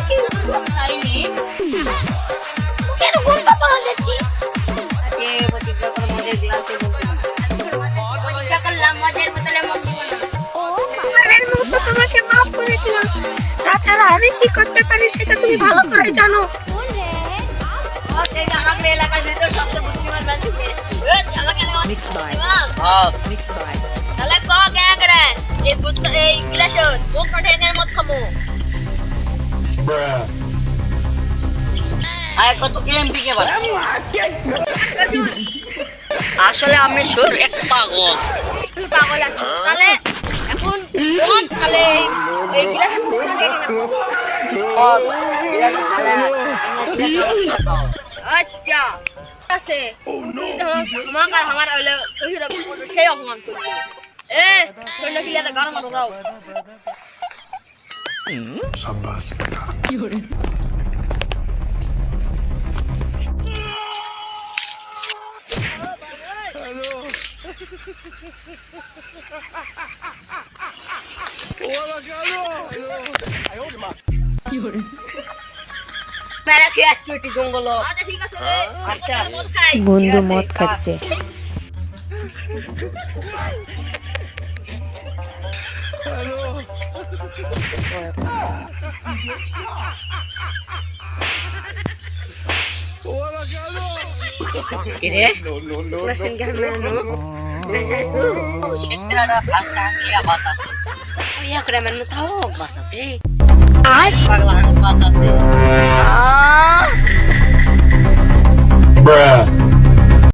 খাইছি খাইনি কেন গন্ধ পাওয়া যাচ্ছে আজকে প্রতিজ্ঞা করো মদের গ্লাসে বলতে না। প্রতিজ্ঞা করলাম মদের বোতলে মদ দিব না। ও পাগলের মতো তোমাকে মাফ করে দিলাম তাছাড়া আমি কি করতে পারি সেটা তুমি ভালো করে জানো এই যে আমাদের এলাকার ভিতর সবচেয়ে বুদ্ধিমান মানুষ পেয়েছি। আমাকে Mixed by. হ্যাঁ Mixed by. তাহলে ক কে করে এই বোতল এই গ্লাসত মুখ উঠে এখানে মদ খামু। আর কত এমপি কে বাড়া আসলে আমি সুর এক পাগল। তুই পাগল আছিস তাহলে এখন মদ তাহলে এই গ্লাসে মুখ উঠে এখানে খামু। আচ্ছা ঠিক আছে তুই তো আমাকে আমার হলো সেই অপমান করলি এ শোনো কি লাগে গরম করে দাও शाबाश बेटा মেরা খেয়ে চুটি জঙ্গল আচ্ছা ঠিক আছে আচ্ছা। মদ খাই বন্ধু মদ খাচ্ছে কিরে তোরা সিঙ্গার মেনু ও সেটাড়া ফাস্ট আঙ্গিয়া বাস আছে ওই একরা মেনু তাও বাস আছে আর পাগলা বাস আছে bruh